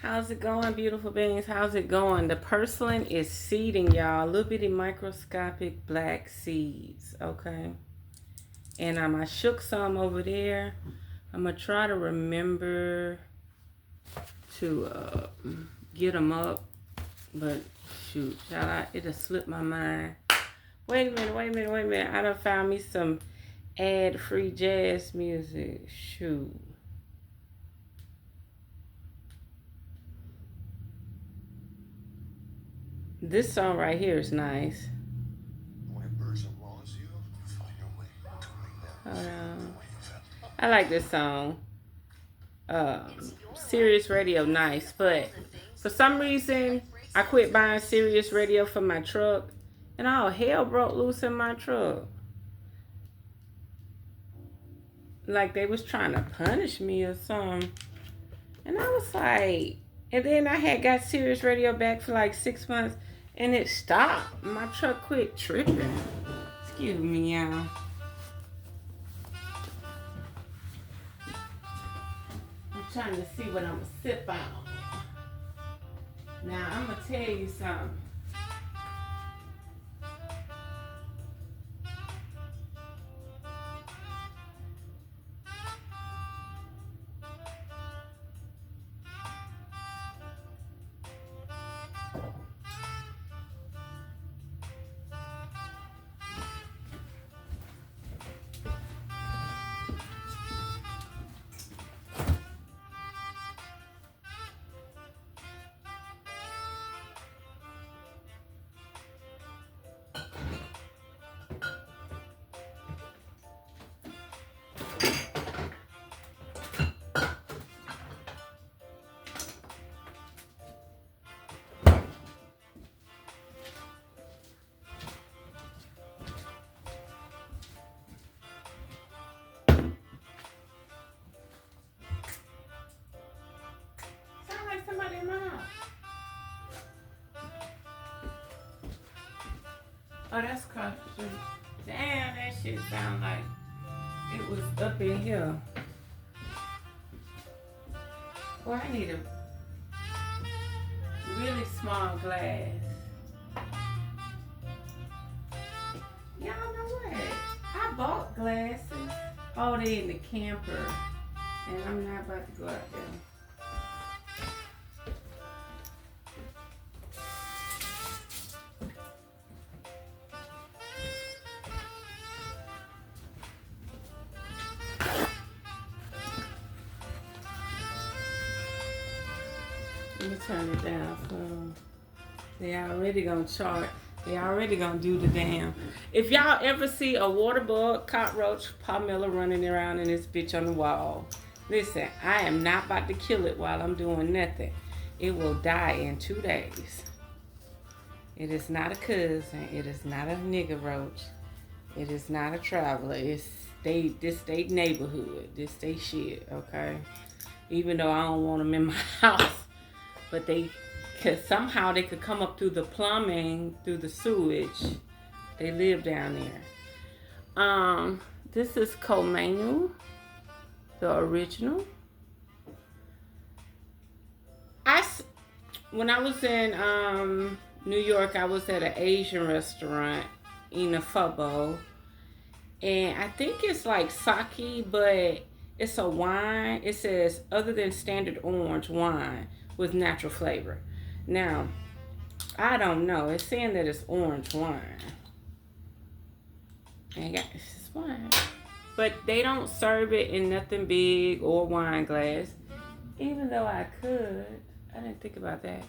How's it going, beautiful beings? How's it going? The purslane is seeding, y'all. Little bitty microscopic black seeds, okay? And I shook some over there. I'm going to try to remember to get them up. But, shoot, it'll slip my mind. Wait a minute. I done found me some ad-free jazz music. Shoot. This song right here is nice. Hold on. I like this song. Sirius Radio, nice. But for some reason, I quit buying Sirius Radio for my truck. And all hell broke loose in my truck. Like they was trying to punish me or something. And I was like... And then I had got Sirius Radio back for like 6 months. And it stopped. My truck quit tripping. Excuse me, y'all. I'm trying to see what I'm going to sip on. Now, I'm going to tell you something. Somebody in my house. Oh, that's across the street. Damn, that shit sound like it was up in here. Well, I need a really small glass. Y'all know what? I bought glasses. Oh, they in the camper. And I'm not about to go out there. Let me turn it down so they already gonna chart. They already gonna do the damn. If y'all ever see a water bug, cockroach, palmilla running around in this bitch on the wall, listen, I am not about to kill it while I'm doing nothing. It will die in 2 days. It is not a cousin. It is not a nigga roach. It is not a traveler. It's this they neighborhood. This they shit, okay? Even though I don't want them in my house. But cause somehow they could come up through the plumbing, through the sewage. They live down there. This is Comanu, the original. When I was in New York, I was at an Asian restaurant in a Fubbo. And I think it's like sake, but it's a wine. It says, other than standard orange wine with natural flavor. Now, I don't know. It's saying that it's orange wine. And it's wine. But they don't serve it in nothing big or wine glass. Even though I could. I didn't think about that.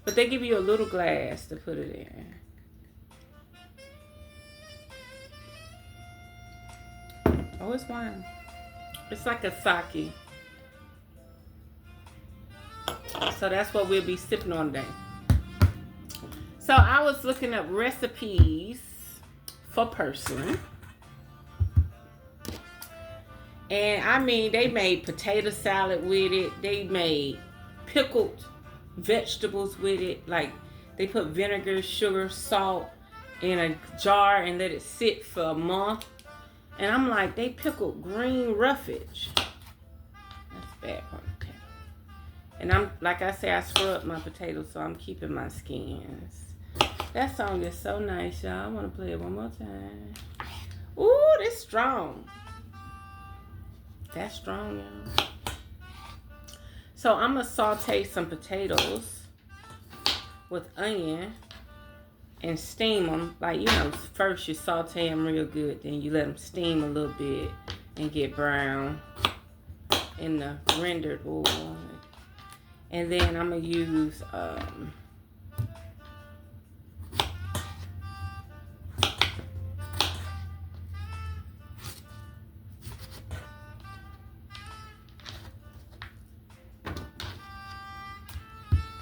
But they give you a little glass to put it in. Oh, it's wine. It's like a sake. So that's what we'll be sipping on today. So I was looking up recipes for purslane. And I mean, they made potato salad with it. They made pickled vegetables with it. Like they put vinegar, sugar, salt in a jar and let it sit for a month. And I'm like, they pickled green roughage. That's bad part. And I'm, like I say, I scrub my potatoes, so I'm keeping my skins. That song is so nice, y'all. I want to play it one more time. Ooh, this strong. That's strong, y'all. So I'm going to saute some potatoes with onion and steam them. Like, you know, first you saute them real good. Then you let them steam a little bit and get brown in the rendered oil. And then I'm going to use...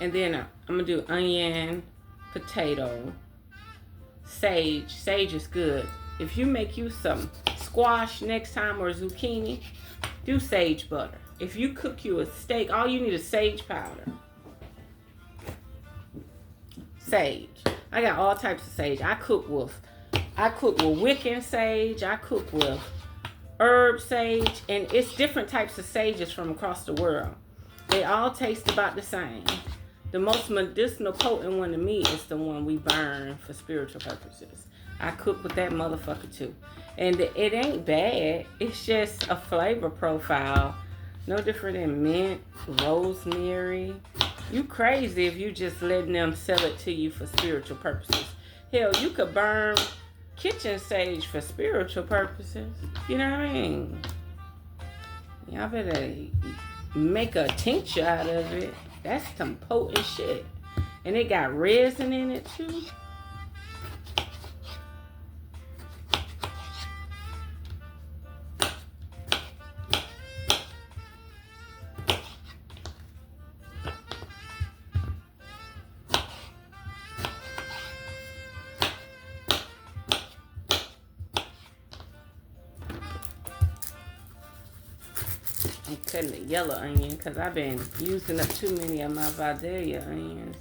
And then I'm going to do onion, potato, sage. Sage is good. If you make you some squash next time or zucchini, do sage butter. If you cook you a steak, all you need is sage powder. Sage. I got all types of sage. I cook with Wiccan sage. I cook with herb sage. And it's different types of sages from across the world. They all taste about the same. The most medicinal potent one to me is the one we burn for spiritual purposes. I cook with that motherfucker too. And it ain't bad. It's just a flavor profile. No different than mint, rosemary. You crazy if you just letting them sell it to you for spiritual purposes. Hell, you could burn kitchen sage for spiritual purposes. You know what I mean? Y'all better make a tincture out of it. That's some potent shit. And it got resin in it too. I'm cutting the yellow onion because I've been using up too many of my Vidalia onions.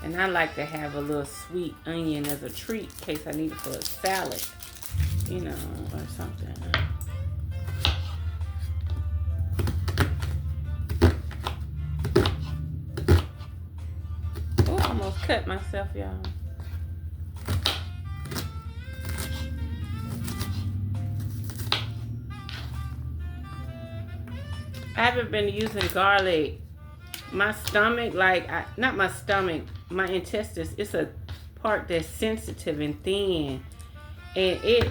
And I like to have a little sweet onion as a treat in case I need it for a salad, you know, or something. Oh, I almost cut myself, y'all. I haven't been using garlic. My stomach, not my stomach, my intestines, it's a part that's sensitive and thin. And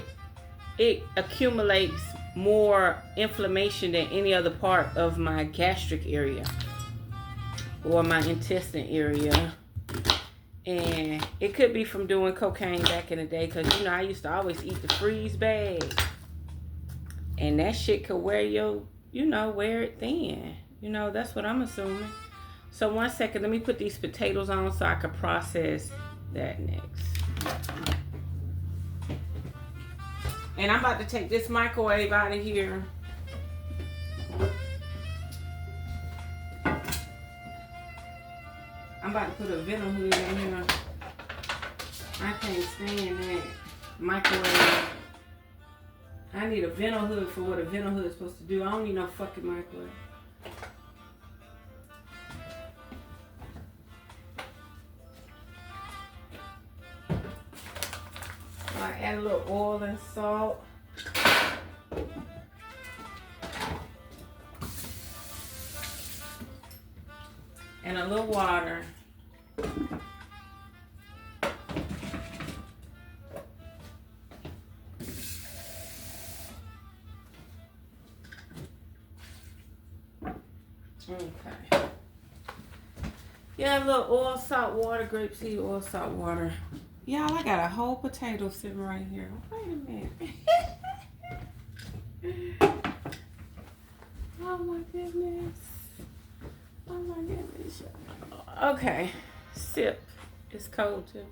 it accumulates more inflammation than any other part of my gastric area or my intestine area. And it could be from doing cocaine back in the day, because, you know, I used to always eat the freeze bag. And that shit could wear wear it thin. You know, that's what I'm assuming. So 1 second, let me put these potatoes on so I can process that next. And I'm about to take this microwave out of here. I'm about to put a vent hood in here. I can't stand that microwave. I need a vent hood for what a vent hood is supposed to do. I don't need no fucking microwave. I add a little oil and salt. And a little water. Okay. Yeah, a little oil, salt, water, grapeseed oil, salt, water. Y'all, I got a whole potato sitting right here. Wait a minute. Oh my goodness. Oh my goodness. Okay. Sip. It's cold too.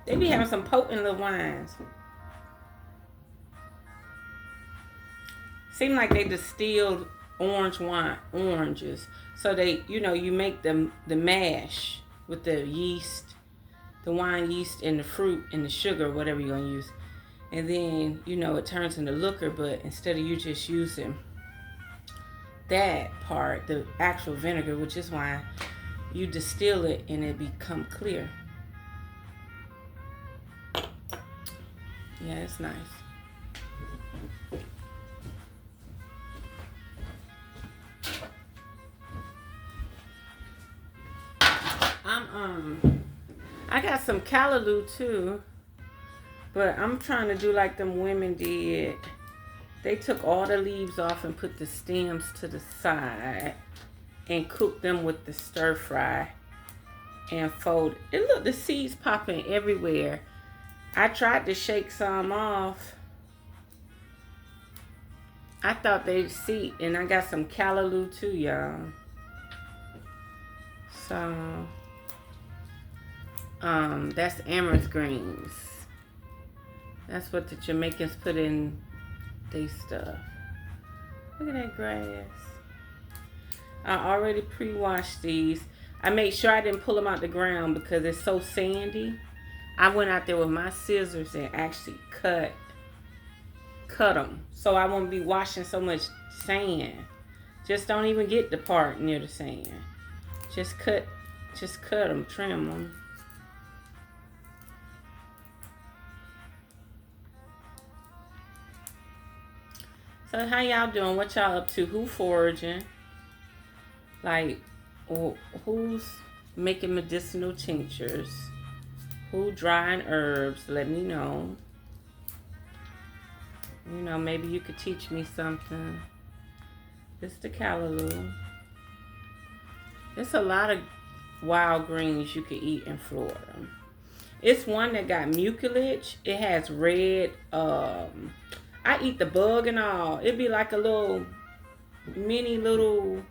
They be having some potent little wines. Seem like they distilled oranges. So they, you make the mash with the yeast, the wine yeast and the fruit and the sugar, whatever you're going to use. And then, it turns into liquor, but instead of you just using that part, the actual vinegar, which is why you distill it and it become clear. Yeah, it's nice. I got some callaloo too, but I'm trying to do like them women did. They took all the leaves off and put the stems to the side and cooked them with the stir fry and fold. And look, the seeds popping everywhere. I tried to shake some off. I thought they'd seed, and I got some callaloo too, y'all. So, that's amaranth greens. That's what the Jamaicans put in their stuff. Look at that grass. I already pre-washed these. I made sure I didn't pull them out the ground because it's so sandy. I went out there with my scissors and actually cut them. So I won't be washing so much sand. Just don't even get the part near the sand. Just cut them, trim them. So how y'all doing? What y'all up to? Who foraging? Like, who's making medicinal tinctures? Who drying herbs? Let me know. You know, maybe you could teach me something. This the callaloo. There's a lot of wild greens you can eat in Florida. It's one that got mucilage. It has red, I eat the bug and all. It'd be like a little, mini little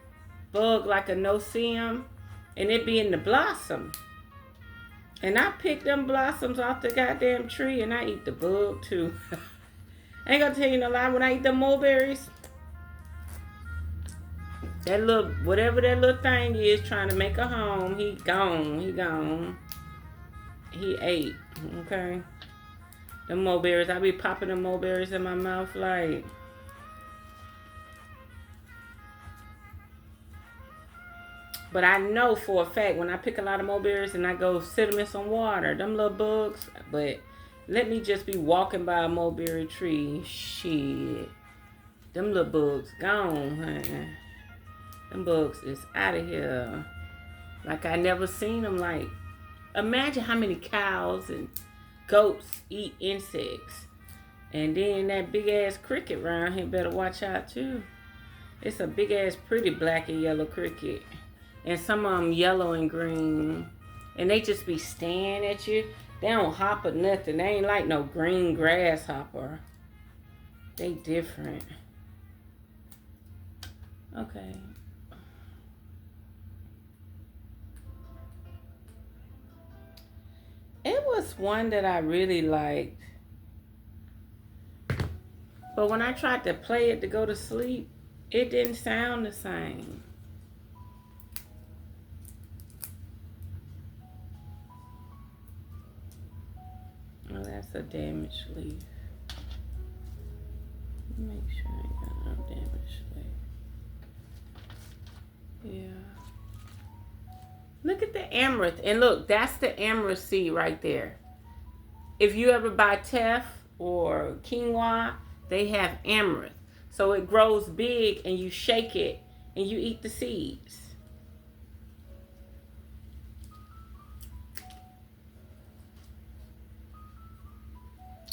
bug, like a no-see-um, and it'd be in the blossom. And I pick them blossoms off the goddamn tree, and I eat the bug too. I ain't gonna tell you no lie, when I eat them mulberries, that little, whatever that little thing is trying to make a home, he gone. He ate, okay? The mulberries, I be popping the mulberries in my mouth like. But I know for a fact when I pick a lot of mulberries and I go sit them in some water, them little bugs, but let me just be walking by a mulberry tree, shit. Them little bugs gone, honey. Them bugs is out of here. Like I never seen them. Like, imagine how many cows and goats eat insects. And then that big ass cricket around here better watch out too. It's a big ass pretty black and yellow cricket. And some of them yellow and green. And they just be staring at you. They don't hop or nothing. They ain't like no green grasshopper. They different. Okay. It was one that I really liked. But when I tried to play it to go to sleep, it didn't sound the same. Oh, that's a damaged leaf. Make sure I ain't got no damaged leaf. Yeah. Look at the amaranth. And look, that's the amaranth seed right there. If you ever buy teff or quinoa, they have amaranth. So it grows big and you shake it and you eat the seeds.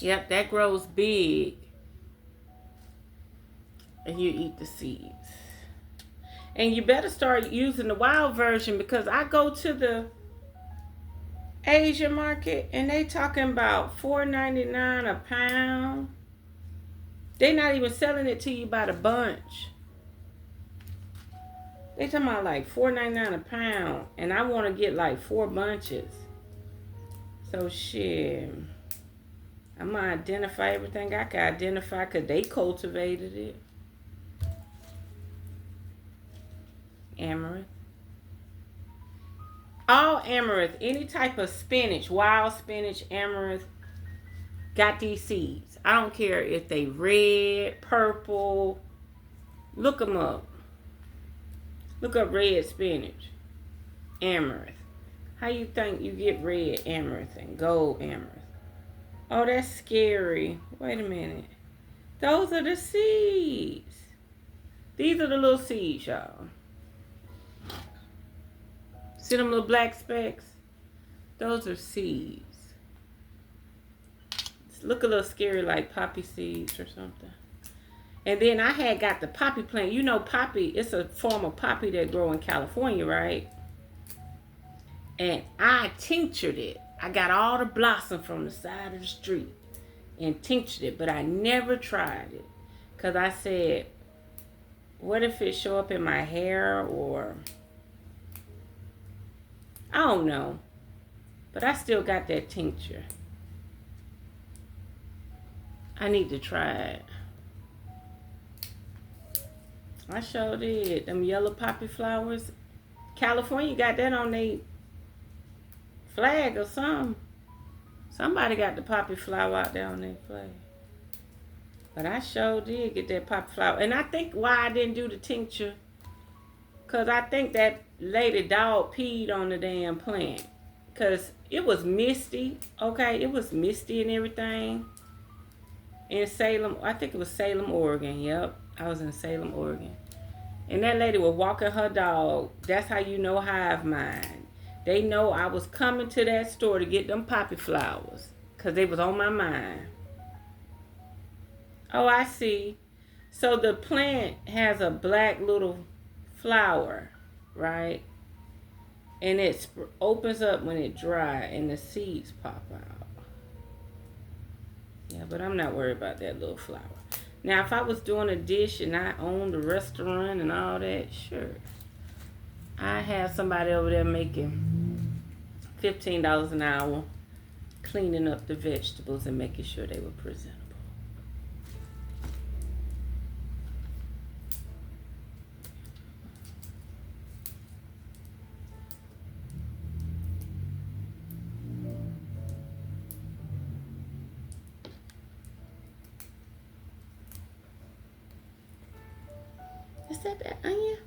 Yep, that grows big. And you eat the seeds. And you better start using the wild version because I go to the Asian market and they talking about $4.99 a pound. They not even selling it to you by the bunch. They talking about like $4.99 a pound. And I want to get like 4 bunches. So shit. I'm going to identify everything I can identify because they cultivated it. Amaranth. All amaranth, any type of spinach, wild spinach, amaranth, got these seeds. I don't care if they red, purple. Look them up. Look up red spinach. Amaranth. How you think you get red amaranth and gold amaranth? Oh, that's scary. Wait a minute. Those are the seeds. These are the little seeds, y'all. See them little black specks? Those are seeds. Look a little scary like poppy seeds or something. And then I had got the poppy plant. You know poppy, it's a form of poppy that grow in California, right? And I tinctured it. I got all the blossom from the side of the street and tinctured it, but I never tried it. Because I said, what if it show up in my hair or... I don't know. But I still got that tincture. I need to try it. I sure did. Them yellow poppy flowers. California got that on their flag or something. Somebody got the poppy flower out there on their flag. But I sure did get that poppy flower. And I think why I didn't do the tincture, because I think that lady dog peed on the damn plant. Because it was misty. Okay, it was misty and everything. In Salem, I think it was Salem, Oregon. Yep, I was in Salem, Oregon. And that lady was walking her dog. That's how you know hive mind. They know I was coming to that store to get them poppy flowers. Because they was on my mind. Oh, I see. So the plant has a black little flower, right? And it opens up when it dry and the seeds pop out. Yeah, but I'm not worried about that little flower. Now, if I was doing a dish and I owned a restaurant and all that, sure. I have somebody over there making $15 an hour, cleaning up the vegetables and making sure they were presentable. Is that onion?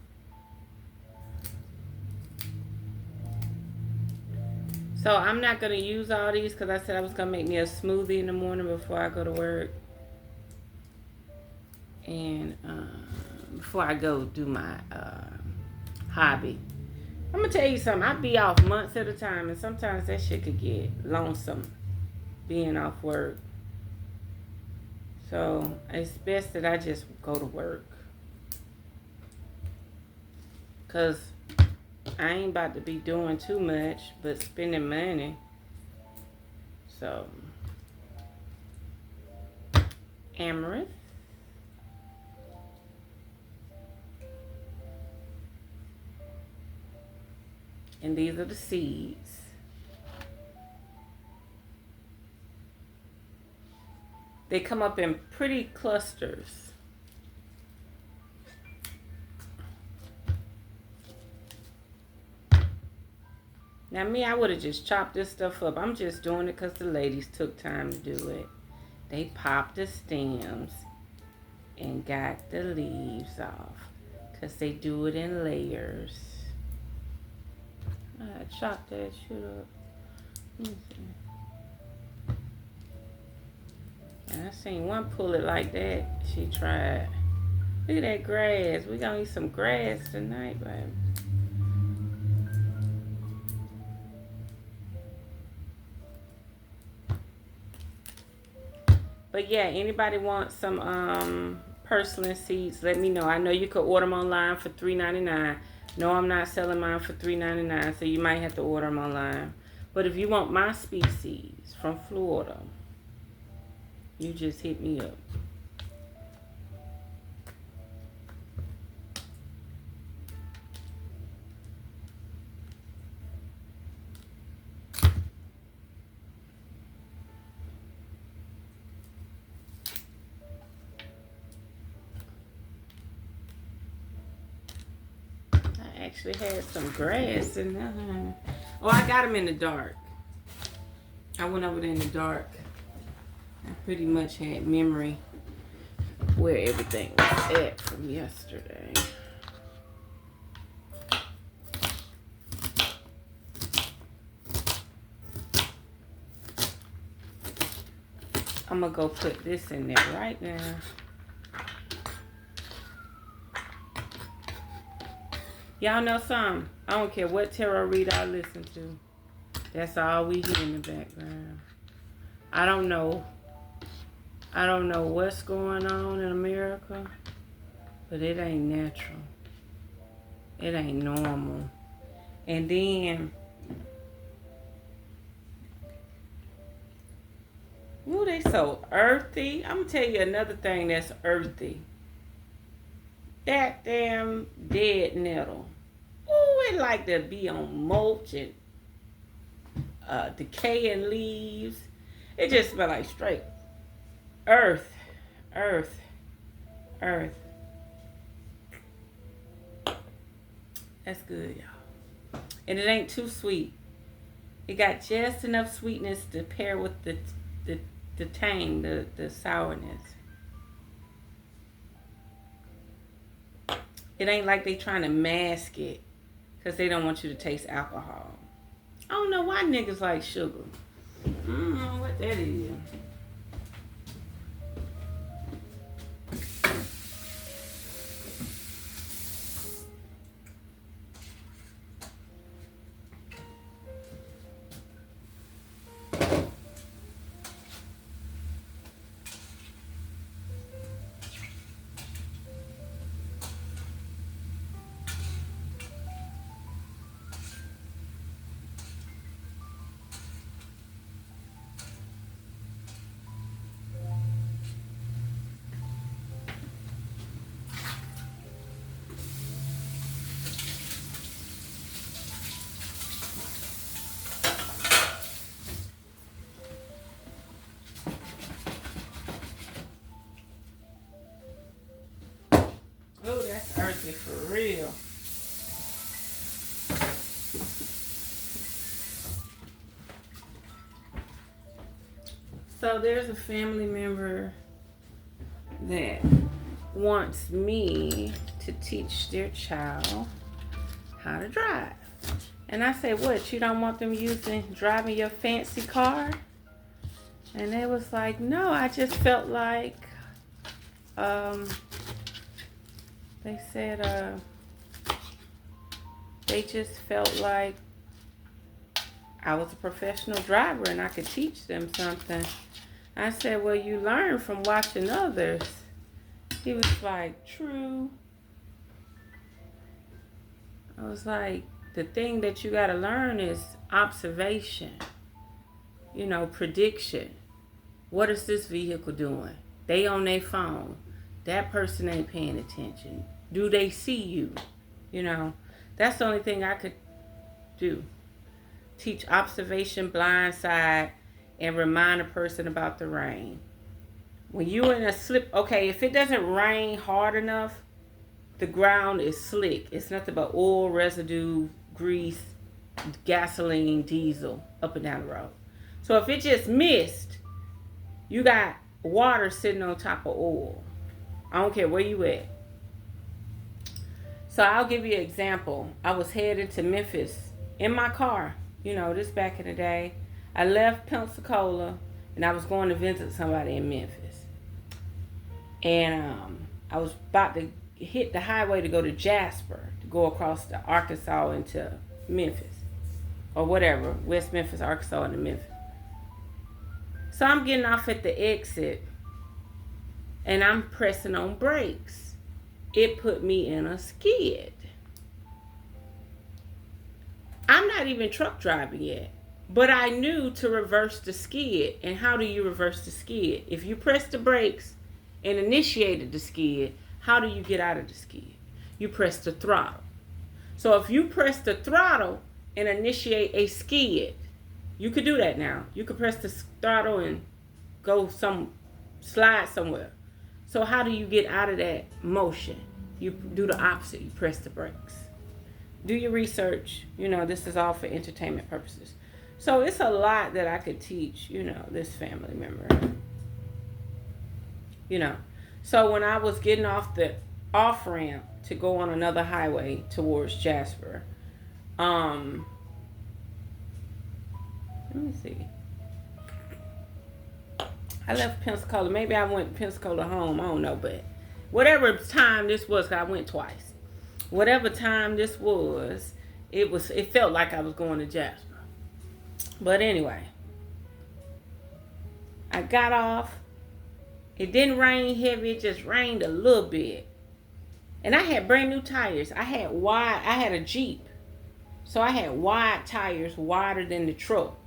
So I'm not going to use all these because I said I was going to make me a smoothie in the morning before I go to work. And before I go do my hobby. I'm going to tell you something. I be off months at a time. And sometimes that shit could get lonesome being off work. So it's best that I just go to work. Because I ain't about to be doing too much but spending money. So, Amaranth. And these are the seeds. They come up in pretty clusters. Now, me, I would have just chopped this stuff up. I'm just doing it because the ladies took time to do it. They popped the stems and got the leaves off because they do it in layers. I chopped that shit up. Let me see. And I seen one pull it like that. She tried. Look at that grass. We gonna eat some grass tonight, baby. But yeah, anybody want some purslane seeds, let me know. I know you could order them online for $3.99. No, I'm not selling mine for $3.99, so you might have to order them online. But if you want my species from Florida, you just hit me up. Actually had some grass in there. Oh, I got them in the dark. I went over there in the dark. I pretty much had memory where everything was at from yesterday. I'm going to go put this in there right now. Y'all know something? I don't care what tarot reader I listen to. That's all we hear in the background. I don't know what's going on in America, but it ain't natural. It ain't normal. And then, ooh, they so earthy. I'm gonna tell you another thing that's earthy. That damn dead nettle. Ooh, it like to be on mulch and decaying leaves. It just smell like straight earth. That's good, y'all. And it ain't too sweet. It got just enough sweetness to pair with the tang, the sourness. It ain't like they trying to mask it because they don't want you to taste alcohol. I don't know why niggas like sugar. I don't know what that is. Oh, that's earthy for real. So there's a family member that wants me to teach their child how to drive. And I said, what, you don't want them driving your fancy car? And they was like, no, I just felt like, they said, they just felt like I was a professional driver and I could teach them something. I said, well, you learn from watching others. He was like, true. I was like, the thing that you got to learn is observation, prediction. What is this vehicle doing? They on their phone. That person ain't paying attention. Do they see you? That's the only thing I could do. Teach observation, blindside, and remind a person about the rain. When you're in a slip, okay, if it doesn't rain hard enough, the ground is slick. It's nothing but oil, residue, grease, gasoline, diesel, up and down the road. So if it just missed, you got water sitting on top of oil. I don't care where you at. So I'll give you an example. I was headed to Memphis in my car. This back in the day. I left Pensacola and I was going to visit somebody in Memphis. And I was about to hit the highway to go to Jasper, to go across the Arkansas into Memphis. Or whatever, West Memphis, Arkansas into Memphis. So I'm getting off at the exit and I'm pressing on brakes. It put me in a skid. I'm not even truck driving yet, but I knew to reverse the skid. And how do you reverse the skid? If you press the brakes and initiated the skid, how do you get out of the skid? You press the throttle. So if you press the throttle and initiate a skid, you could do that now. You could press the throttle and slide somewhere. So how do you get out of that motion? You do the opposite. You press the brakes. Do your research. This is all for entertainment purposes. So it's a lot that I could teach, this family member. So when I was getting off the off-ramp to go on another highway towards Jasper, let me see. I left Pensacola. Maybe I went Pensacola home. I don't know, but whatever time this was, 'cause I went twice. Whatever time this was, it felt like I was going to Jasper. But anyway, I got off. It didn't rain heavy. It just rained a little bit. And I had brand new tires. I had a Jeep. So I had wide tires, wider than the truck.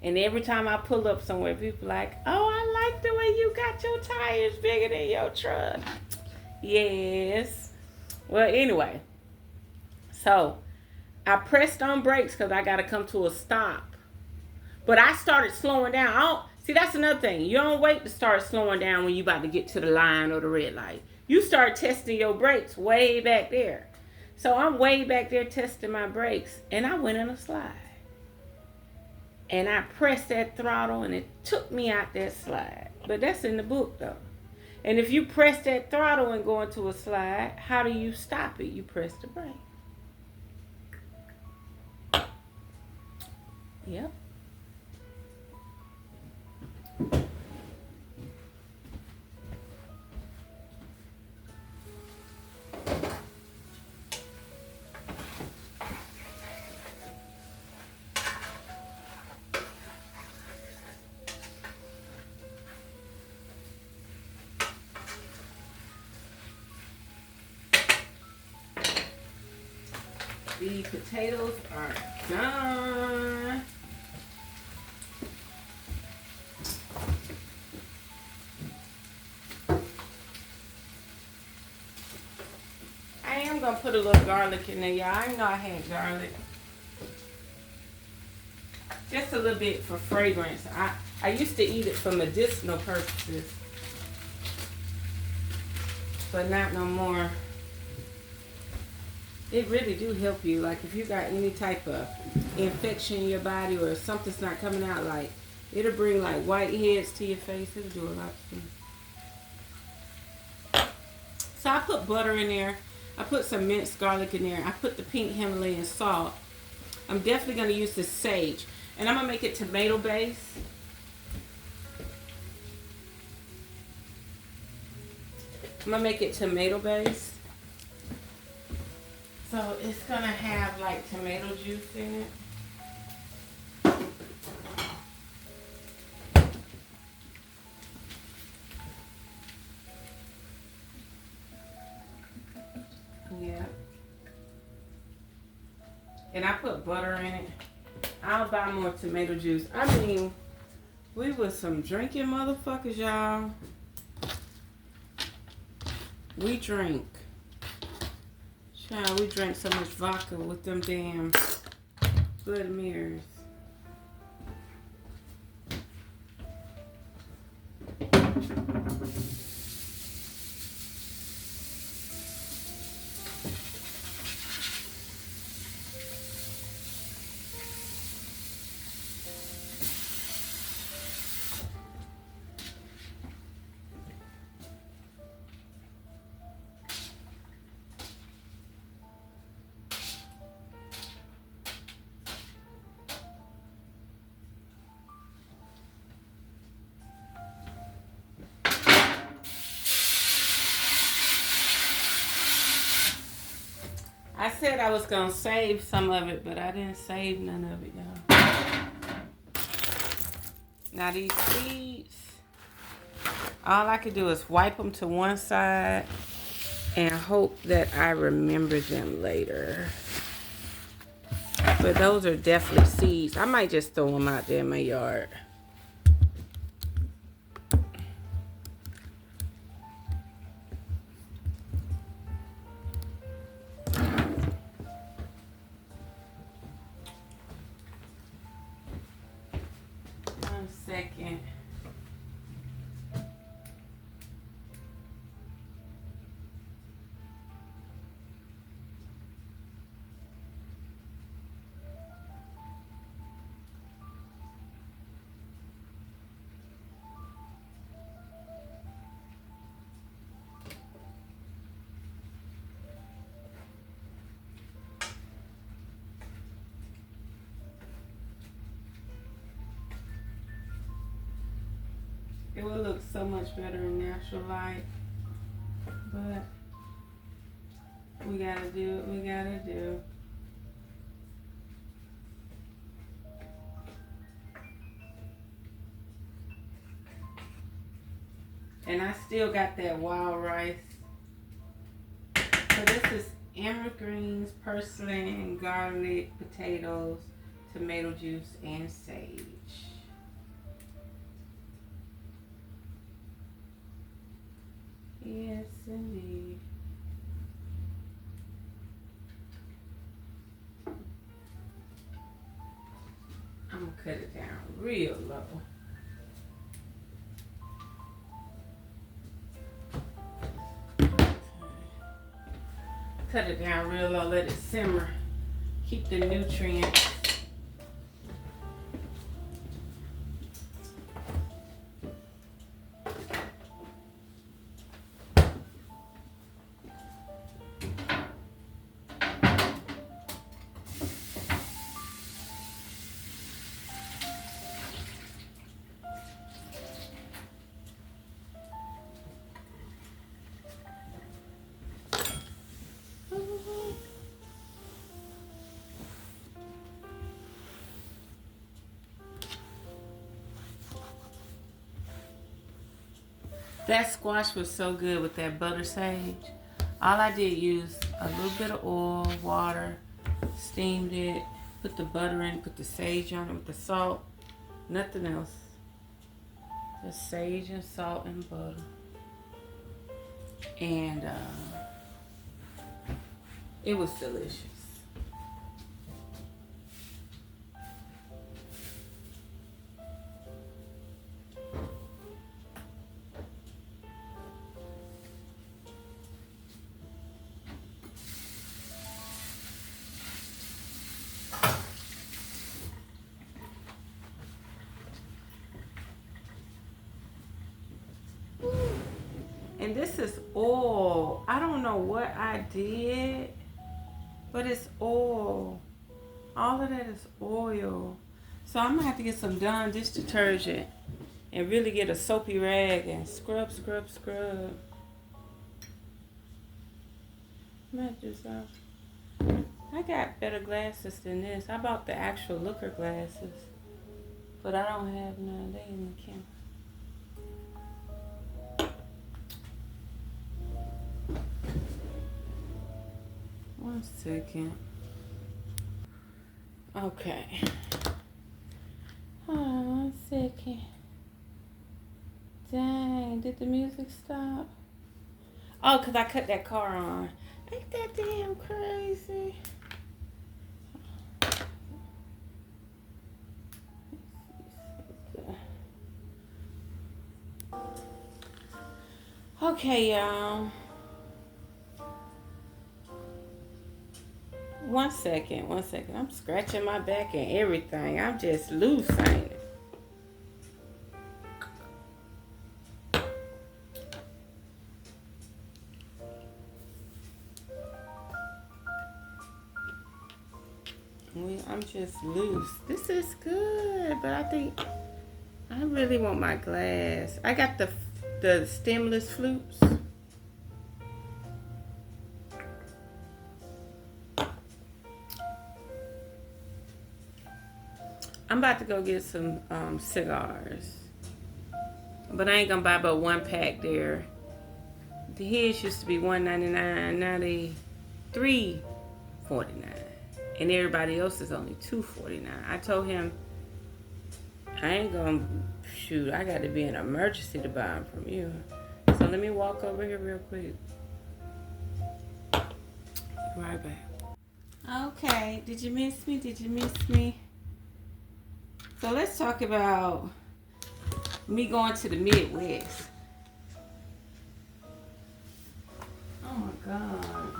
And every time I pull up somewhere, people like, oh, I like the way you got your tires bigger than your truck. Yes. Well, anyway. So I pressed on brakes because I got to come to a stop. But I started slowing down. See, that's another thing. You don't wait to start slowing down when you about to get to the line or the red light. You start testing your brakes way back there. So I'm way back there testing my brakes, and I went in a slide. And I pressed that throttle, and it took me out that slide. But that's in the book, though. And if you press that throttle and go into a slide, how do you stop it? You press the brake. Yep. The potatoes are done. I am going to put a little garlic in there, y'all. I didn't know I had garlic. Just a little bit for fragrance. I used to eat it for medicinal purposes. But not no more. It really do help you. Like if you got any type of infection in your body or something's not coming out, like it'll bring like whiteheads to your face. It'll do a lot of things. So I put butter in there. I put some minced garlic in there. I put the pink Himalayan salt. I'm definitely going to use the sage. And I'm going to make it tomato based. I'm going to make it tomato based. So it's going to have like tomato juice in it. Yeah. And I put butter in it. I'll buy more tomato juice. I mean, we was some drinking motherfuckers, y'all. We drink. Child, we drank so much vodka with them damn Blood Mirrors. I said I was going to save some of it, but I didn't save none of it, y'all. Now these seeds, all I can do is wipe them to one side and hope that I remember them later. But those are definitely seeds. I might just throw them out there in my yard. Second. It would look so much better in natural light. But we gotta do what we gotta do. And I still got that wild rice. So this is emerald greens, purslane, garlic, potatoes, tomato juice, and sage. Yes, indeed. I'm gonna cut it down real low. Cut it down real low, let it simmer. Keep the nutrients. That squash was so good with that butter sage. All I did use a little bit of oil, water, steamed it, put the butter in, put the sage on it with the salt, nothing else. Just sage and salt and butter. And it was delicious. And this is oil. I don't know what I did, but it's oil. All of that is oil. So I'm gonna have to get some Dawn dish detergent and really get a soapy rag and scrub, scrub, scrub. I got better glasses than this. I bought the actual looker glasses, but I don't have none. They in the camera. One second. Okay. Hold on 1 second. Dang, did the music stop? Oh, because I cut that car on. Ain't that damn crazy? Okay, y'all. 1 second, 1 second. I'm scratching my back and everything. I'm just loose, ain't it? I'm just loose. This is good, but I think I really want my glass. I got the stemless flutes. I'm about to go get some cigars, but I ain't gonna buy but 1 pack there. The his used to be $1.99, now they $3.49, and everybody else is only $2.49. I told him I ain't gonna shoot. I got to be an emergency to buy them from you. So let me walk over here real quick. Right back. Okay. Did you miss me? Did you miss me? So let's talk about me going to the Midwest. Oh my God.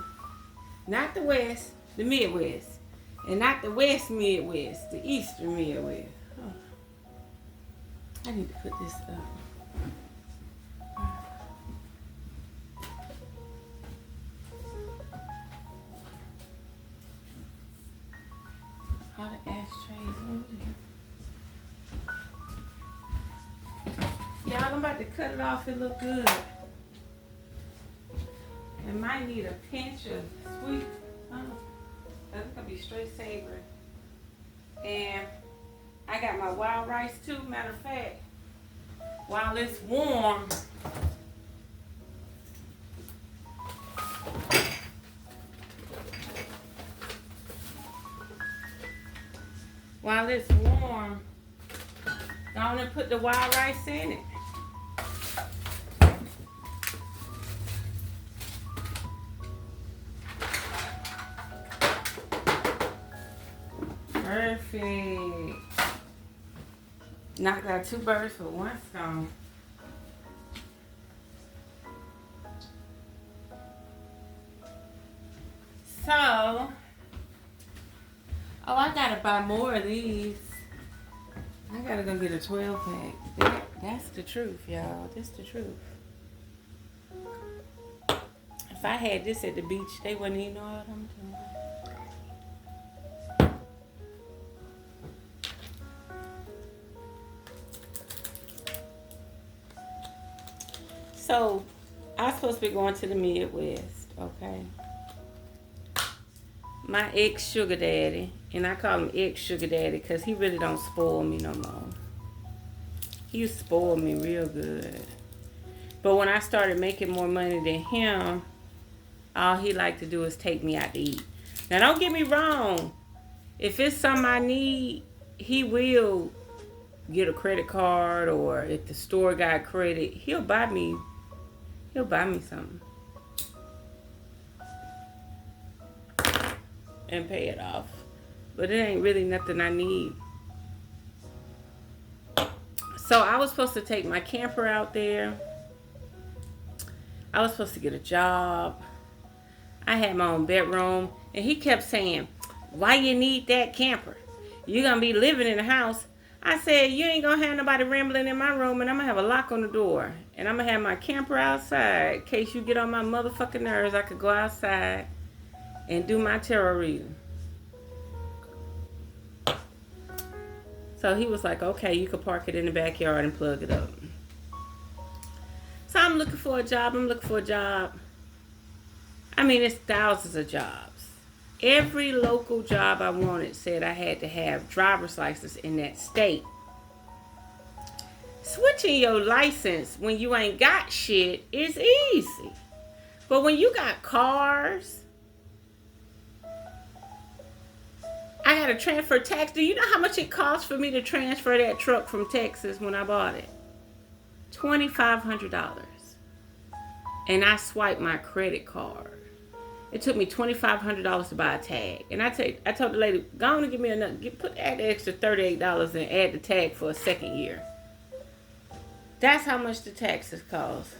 Not the West, the Midwest. And not the West Midwest, the Eastern Midwest. Oh. I need to put this up. All the ashtrays over there. Y'all I'm about to cut it off. It look good. It might need a pinch of sweet. That's gonna be straight savory. And I got my wild rice too. Matter of fact, while it's warm, go on and put the wild rice in it. Perfect. Knocked out 2 birds with 1 stone. So, I gotta buy more of these. I gotta go get a 12-pack. That's the truth, y'all. That's the truth. If I had this at the beach, they wouldn't even know what I'm doing. So, I'm supposed to be going to the Midwest, okay? My ex-sugar daddy, and I call him ex-sugar daddy because he really don't spoil me no more. He used to spoil me real good. But when I started making more money than him, all he liked to do is take me out to eat. Now, don't get me wrong. If it's something I need, he will get a credit card, or if the store got credit, he'll buy me something and pay it off. But it ain't really nothing I need. So I was supposed to take my camper out there. I was supposed to get a job. I had my own bedroom. And he kept saying, why you need that camper? You're going to be living in the house. I said, you ain't going to have nobody rambling in my room, and I'm going to have a lock on the door. And I'm going to have my camper outside. In case you get on my motherfucking nerves, I could go outside and do my tarot reading. So he was like, okay, you could park it in the backyard and plug it up. So I'm looking for a job. I mean, it's thousands of jobs. Every local job I wanted said I had to have driver's license in that state. Switching your license when you ain't got shit is easy. But when you got cars, I got to transfer tax. Do you know how much it cost for me to transfer that truck from Texas when I bought it? $2,500. And I swiped my credit card. It took me $2,500 to buy a tag. And I told the lady, go on and give me add the extra $38 and add the tag for a second year. That's how much the taxes cost.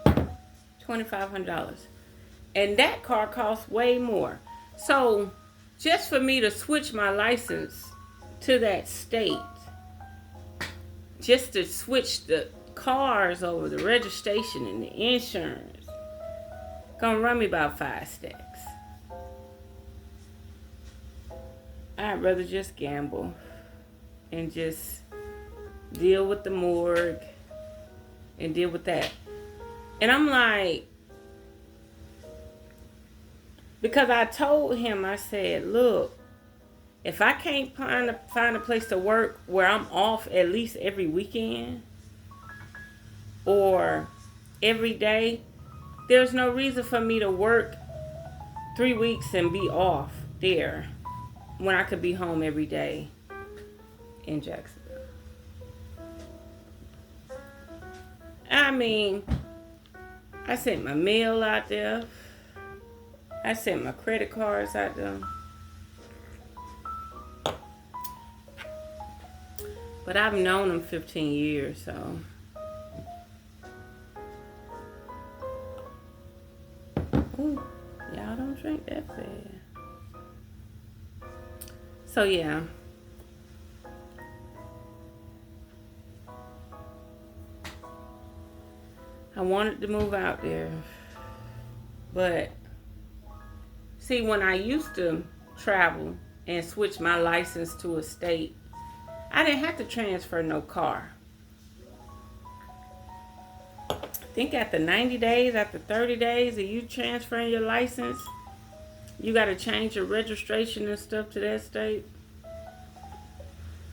$2,500. And that car costs way more. So, just for me to switch my license to that state, just to switch the cars over, the registration and the insurance, gonna run me about 5 stacks. I'd rather just gamble and just deal with the morgue and deal with that. And I'm like, because I told him, I said, look, if I can't find a place to work where I'm off at least every weekend or every day, there's no reason for me to work 3 weeks and be off there when I could be home every day in Jacksonville. I mean, I sent my mail out there. I sent my credit cards out there. But I've known him 15 years, so. Ooh, y'all don't drink that fast. So, yeah. I wanted to move out there. But, see, when I used to travel and switch my license to a state, I didn't have to transfer no car. I think after 90 days, after 30 days of you transferring your license, you got to change your registration and stuff to that state.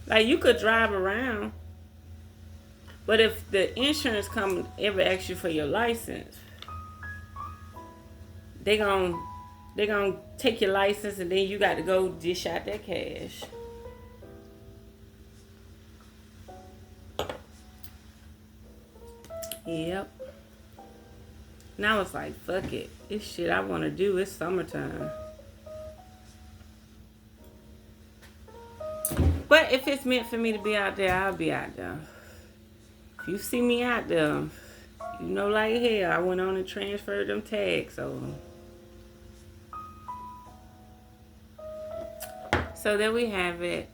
Like, you could drive around, but if the insurance company ever asks you for your license, they gonna take your license, and then you got to go dish out that cash. Yep. Now it's like, fuck it. This shit I want to do. It's summertime. But if it's meant for me to be out there, I'll be out there. If you see me out there, you know like hell, I went on and transferred them tags over. So there we have it.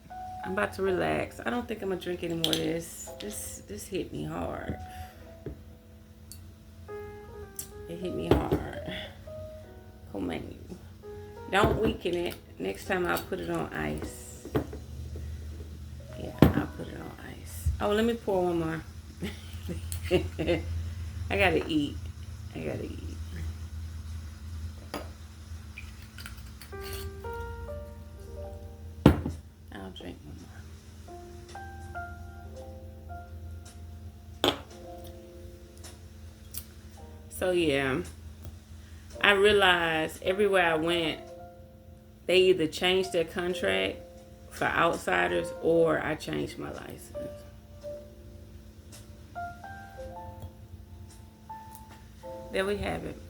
I'm about to relax. I don't think I'm going to drink any more of this. This hit me hard. It hit me hard. Come on. Don't weaken it. Next time I'll put it on ice. Yeah, I'll put it on ice. Oh, let me pour one more. I gotta eat. I'll drink one more. So yeah, I realized everywhere I went, they either changed their contract for outsiders or I changed my license. There we have it.